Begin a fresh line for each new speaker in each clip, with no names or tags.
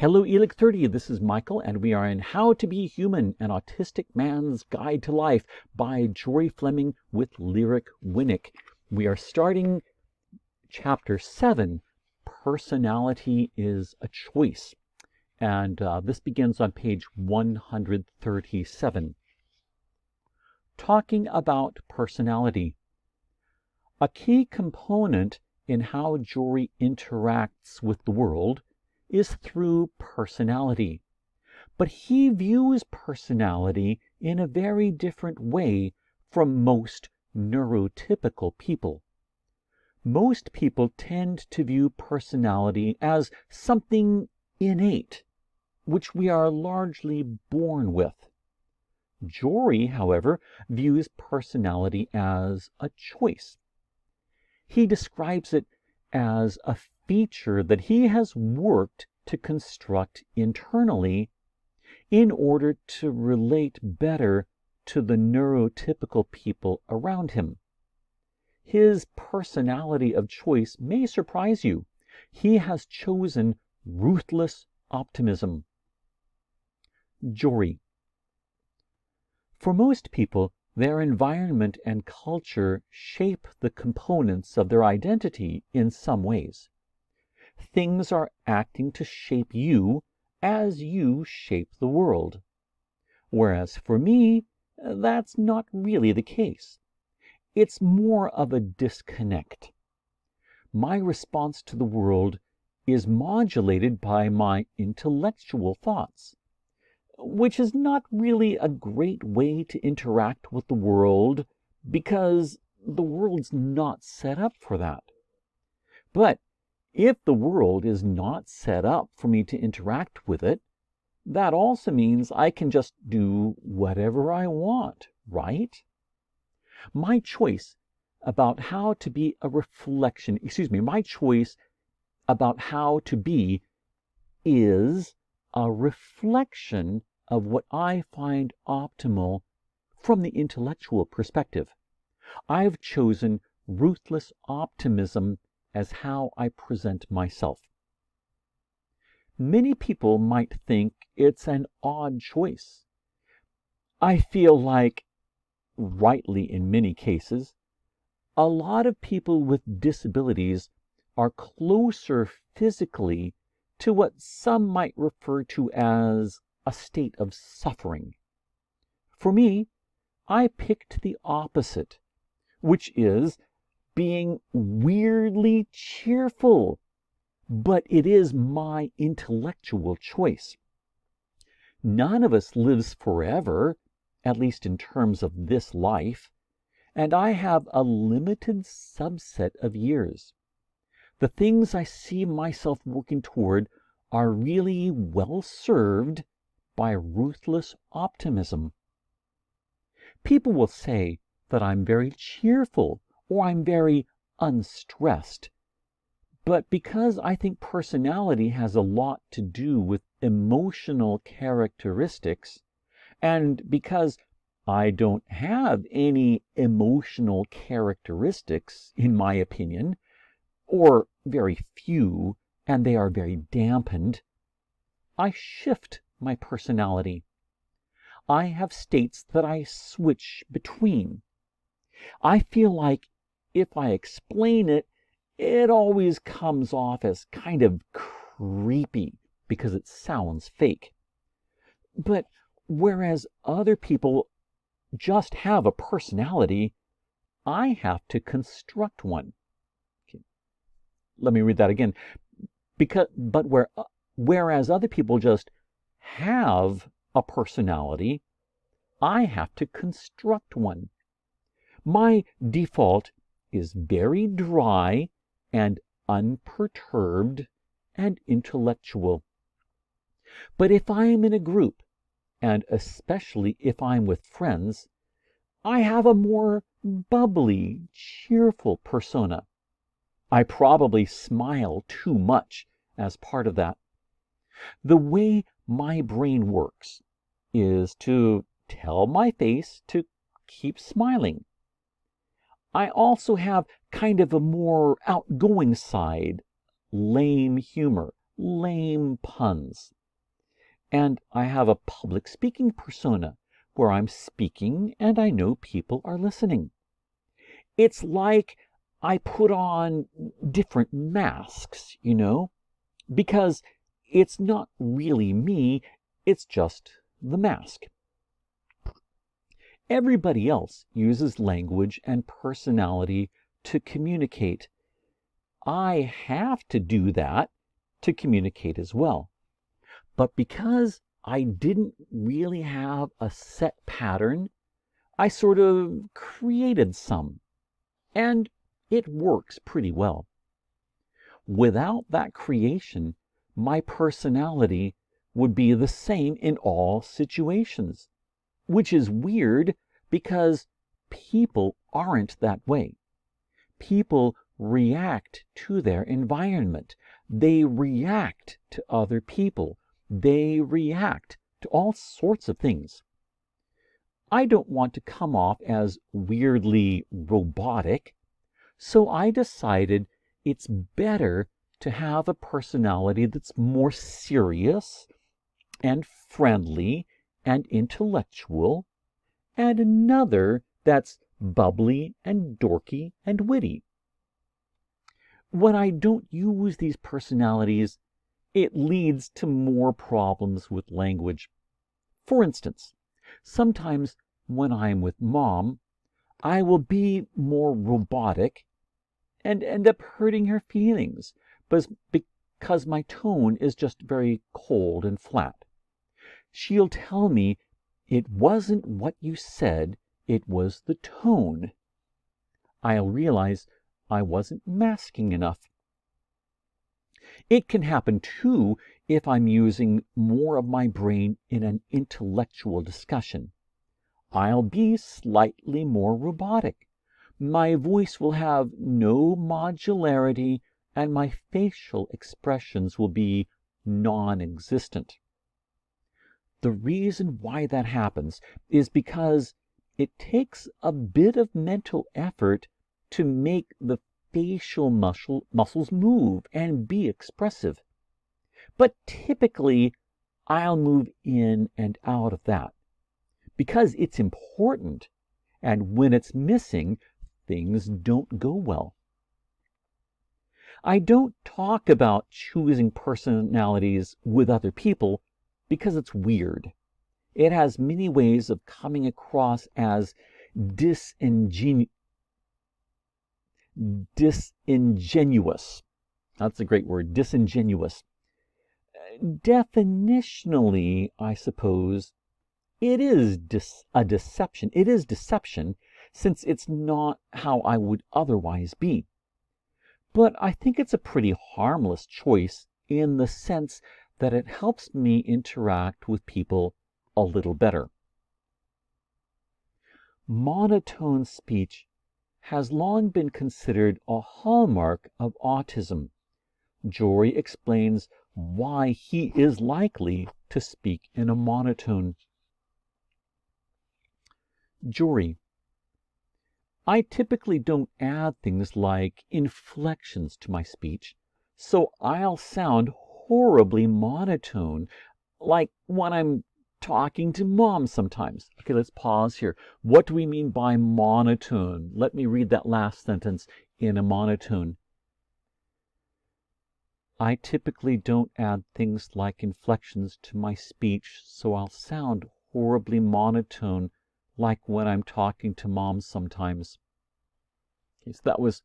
Hello, ELIC 30. This is Michael, and we are in How to Be Human, an Autistic Man's Guide to Life by Jory Fleming with Lyric Winnick. We are starting Chapter 7, Personality is a Choice. And this begins on page 137. Talking about personality. A key component in how Jory interacts with the world is through personality. But he views personality in a very different way from most neurotypical people. Most people tend to view personality as something innate, which we are largely born with. Jory, however, views personality as a choice. He describes it as a feature that he has worked to construct internally in order to relate better to the neurotypical people around him. His personality of choice may surprise you. He has chosen ruthless optimism. Jory. For most people, their environment and culture shape the components of their identity in some ways. Things are acting to shape you as you shape the world. Whereas for me, that's not really the case. It's more of a disconnect. My response to the world is modulated by my intellectual thoughts, which is not really a great way to interact with the world because the world's not set up for that. But if the world is not set up for me to interact with it, that also means I can just do whatever I want, right? My choice about how to be my choice about how to be is a reflection of what I find optimal from the intellectual perspective. I've chosen ruthless optimism as how I present myself. Many people might think it's an odd choice. I feel like, rightly in many cases, a lot of people with disabilities are closer physically to what some might refer to as a state of suffering. For me, I picked the opposite, which is being weirdly cheerful, but it is my intellectual choice. None of us lives forever, at least in terms of this life, and I have a limited subset of years. The things I see myself working toward are really well served by ruthless optimism. People will say that I'm very cheerful or I'm very unstressed. But because I think personality has a lot to do with emotional characteristics, and because I don't have any emotional characteristics, in my opinion, or very few, and they are very dampened, I shift my personality. I have states that I switch between. I feel like if I explain it, it always comes off as kind of creepy because it sounds fake. But whereas other people just have a personality, I have to construct one. Okay. Let me read that again. Whereas other people just have a personality, I have to construct one. My default is very dry and unperturbed and intellectual. But if I'm in a group, and especially if I'm with friends, I have a more bubbly, cheerful persona. I probably smile too much as part of that. The way my brain works is to tell my face to keep smiling. I also have kind of a more outgoing side, lame humor, lame puns. And I have a public speaking persona where I'm speaking and I know people are listening. It's like I put on different masks, because it's not really me, it's just the mask. Everybody else uses language and personality to communicate. I have to do that to communicate as well. But because I didn't really have a set pattern, I sort of created some, and it works pretty well. Without that creation, my personality would be the same in all situations, which is weird because people aren't that way. People react to their environment. They react to other people. They react to all sorts of things. I don't want to come off as weirdly robotic, so I decided it's better to have a personality that's more serious and friendly and intellectual, and another that's bubbly and dorky and witty. When I don't use these personalities, it leads to more problems with language. For instance, sometimes when I'm with Mom, I will be more robotic and end up hurting her feelings because my tone is just very cold and flat. She'll tell me, "It wasn't what you said, it was the tone." I'll realize I wasn't masking enough. It can happen too if I'm using more of my brain in an intellectual discussion. I'll be slightly more robotic. My voice will have no modularity, and my facial expressions will be non-existent. The reason why that happens is because it takes a bit of mental effort to make the facial muscles move and be expressive. But typically, I'll move in and out of that because it's important, and when it's missing, things don't go well. I don't talk about choosing personalities with other people because it's weird. It has many ways of coming across as disingenuous. That's a great word, disingenuous. Definitionally, I suppose, it is a deception. It is deception, since it's not how I would otherwise be. But I think it's a pretty harmless choice in the sense that it helps me interact with people a little better. Monotone speech has long been considered a hallmark of autism. Jory explains why he is likely to speak in a monotone. Jory: I typically don't add things like inflections to my speech, so I'll sound horribly monotone, like when I'm talking to Mom sometimes. Okay, let's pause here. What do we mean by monotone? Let me read that last sentence in a monotone. I typically don't add things like inflections to my speech, so I'll sound horribly monotone, like when I'm talking to Mom sometimes. Okay, so that was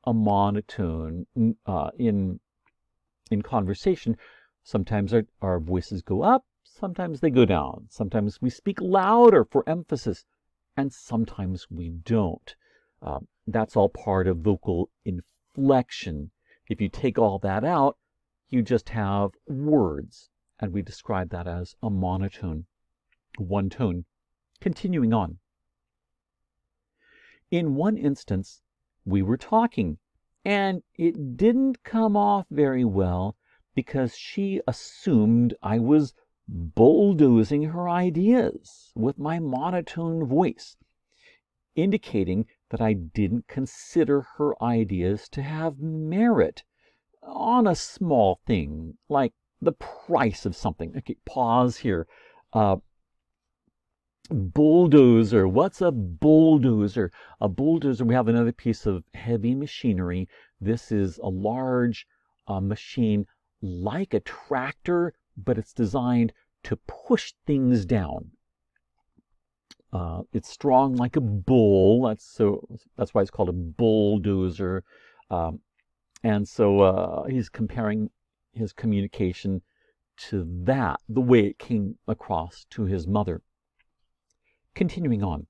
a monotone in conversation. Sometimes our voices go up, sometimes they go down. Sometimes we speak louder for emphasis, and sometimes we don't. That's all part of vocal inflection. If you take all that out, you just have words, and we describe that as a monotone, one tone. Continuing on. In one instance, we were talking, and it didn't come off very well because she assumed I was bulldozing her ideas with my monotone voice, indicating that I didn't consider her ideas to have merit. on a small thing, like the price of something. Okay, pause here. Uh, Bulldozer. What's a bulldozer? A bulldozer, we have another piece of heavy machinery. This is a large machine like a tractor, but it's designed to push things down. It's strong like a bull. That's why it's called a bulldozer. Um, and so he's comparing his communication to that, the way it came across to his mother. Continuing on.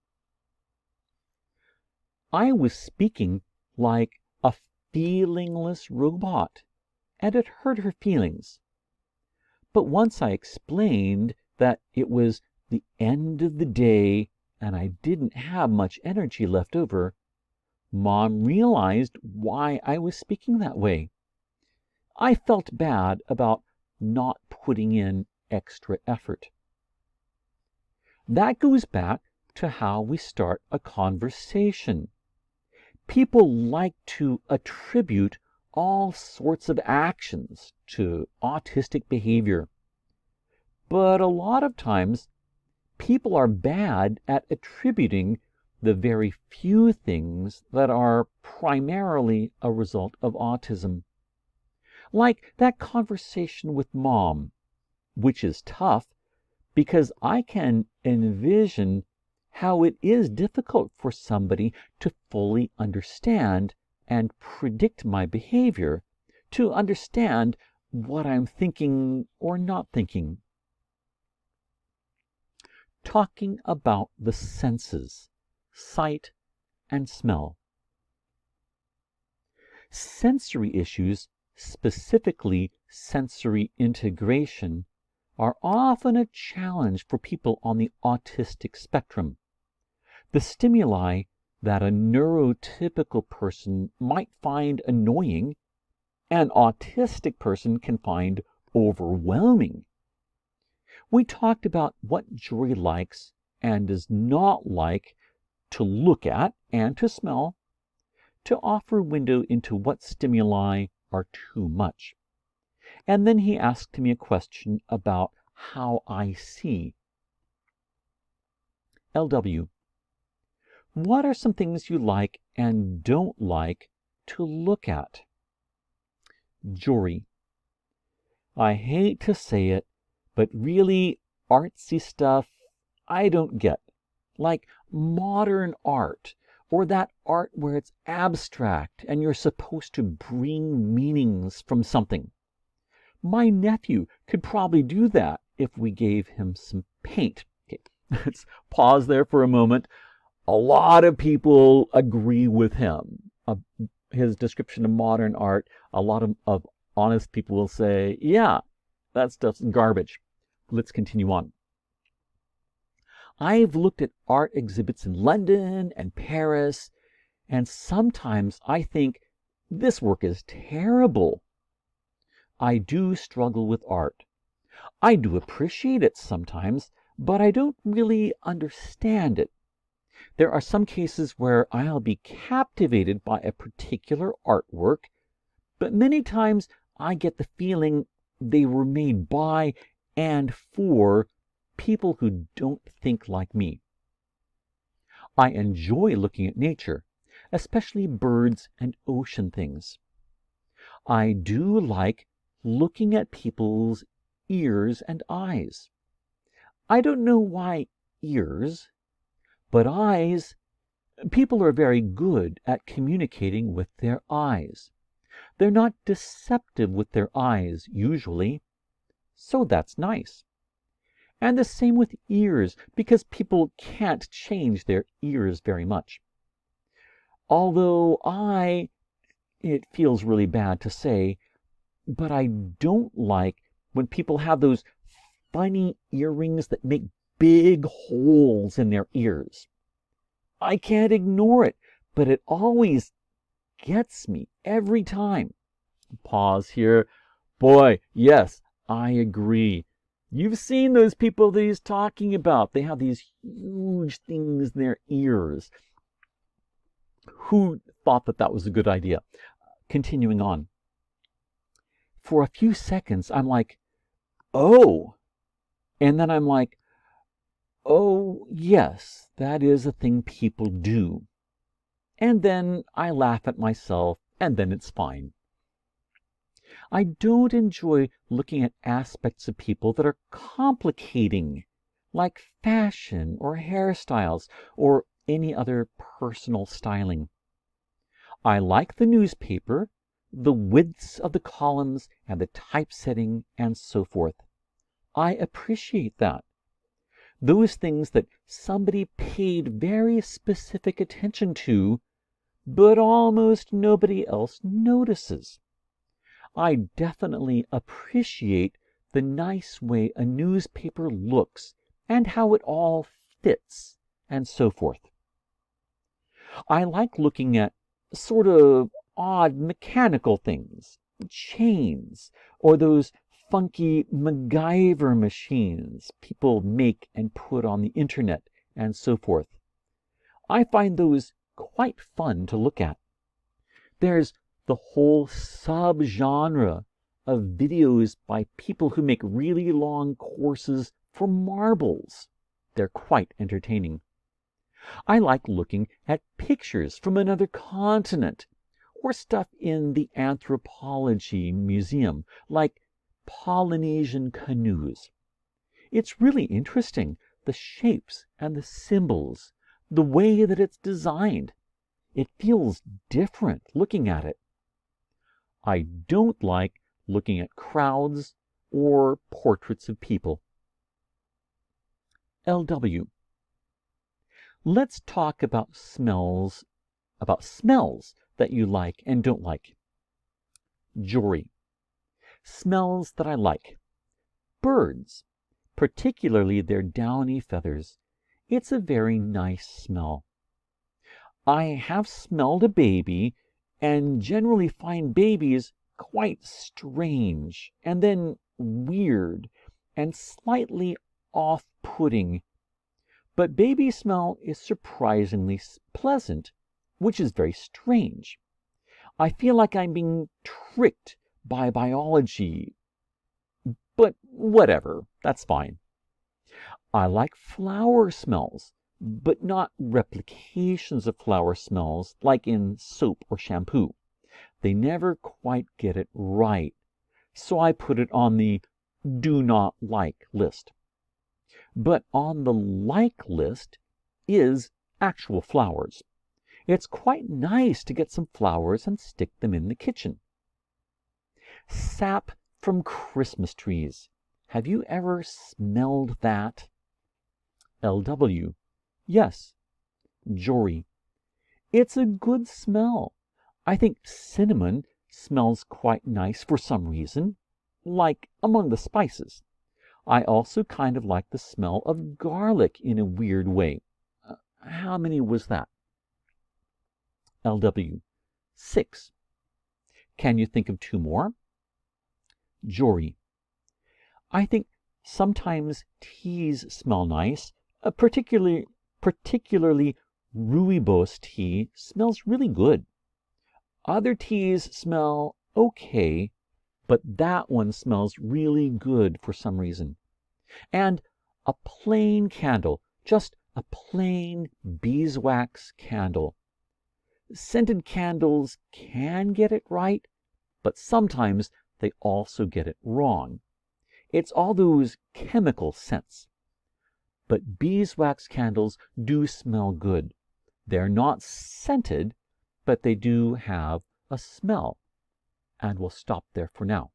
I was speaking like a feelingless robot, and it hurt her feelings. But once I explained that it was the end of the day and I didn't have much energy left over, Mom realized why I was speaking that way. I felt bad about not putting in extra effort. That goes back to how we start a conversation. People like to attribute all sorts of actions to autistic behavior. But a lot of times, people are bad at attributing the very few things that are primarily a result of autism. Like that conversation with Mom, which is tough because I can envision how it is difficult for somebody to fully understand and predict my behavior, to understand what I'm thinking or not thinking. Talking about the senses, sight and smell. Sensory issues, specifically sensory integration, are often a challenge for people on the autistic spectrum. The stimuli that a neurotypical person might find annoying, an autistic person can find overwhelming. We talked about what Jory likes and does not like to look at and to smell, to offer a window into what stimuli are too much. And then he asked me a question about how I see. LW. What are some things you like and don't like to look at? Jory. I hate to say it, but really artsy stuff I don't get. Like modern art, or that art where it's abstract and you're supposed to bring meanings from something. My nephew could probably do that if we gave him some paint. Okay, let's pause there for a moment. A lot of people agree with him. His description of modern art, a lot of honest people will say, yeah, that stuff's garbage. Let's continue on. I've looked at art exhibits in London and Paris, and sometimes I think this work is terrible. I do struggle with art. I do appreciate it sometimes, but I don't really understand it. There are some cases where I'll be captivated by a particular artwork, but many times I get the feeling they were made by and for people who don't think like me. I enjoy looking at nature, especially birds and ocean things. I do like looking at people's ears and eyes. I don't know why ears, but eyes, people are very good at communicating with their eyes. They're not deceptive with their eyes, usually, so that's nice. And the same with ears, because people can't change their ears very much. Although it feels really bad to say, but I don't like when people have those funny earrings that make big holes in their ears. I can't ignore it, but it always gets me every time. Pause here. Boy, yes, I agree. You've seen those people that he's talking about. They have these huge things in their ears. Who thought that that was a good idea? Continuing on. for a few seconds, I'm like, oh. And then I'm like, oh, yes, that is a thing people do. And then I laugh at myself, and then it's fine. I don't enjoy looking at aspects of people that are complicating, like fashion or hairstyles or any other personal styling. I like the newspaper, the widths of the columns and the typesetting and so forth. I appreciate that. Those things that somebody paid very specific attention to, but almost nobody else notices. I definitely appreciate the nice way a newspaper looks and how it all fits and so forth. I like looking at sort of odd mechanical things, chains, or those funky MacGyver machines people make and put on the internet and so forth. I find those quite fun to look at. There's the whole subgenre of videos by people who make really long courses for marbles. They're quite entertaining. I like looking at pictures from another continent or stuff in the anthropology museum, like Polynesian canoes. It's really interesting, the shapes and the symbols, the way that it's designed. It feels different looking at it. I don't like looking at crowds or portraits of people. LW. Let's talk about smells that you like and don't like. Jory. Smells that I like. Birds, particularly their downy feathers. It's a very nice smell. I have smelled a baby and generally find babies quite strange and then weird and slightly off-putting. But baby smell is surprisingly pleasant, which is very strange. I feel like I'm being tricked by biology, but whatever, that's fine. I like flower smells, but not replications of flower smells like in soap or shampoo. They never quite get it right, so I put it on the do not like list. But on the like list is actual flowers. It's quite nice to get some flowers and stick them in the kitchen. Sap from Christmas trees. Have you ever smelled that? LW. Yes. Jory. It's a good smell. I think cinnamon smells quite nice for some reason, like among the spices. I also kind of like the smell of garlic in a weird way. How many was that? LW. 6. Can you think of 2 more? Jory. I think sometimes teas smell nice, particularly rooibos tea smells really good. Other teas smell okay, but that one smells really good for some reason. And a plain candle, just a plain beeswax candle. Scented candles can get it right, but sometimes they also get it wrong. It's all those chemical scents. But beeswax candles do smell good. They're not scented, but they do have a smell. And we'll stop there for now.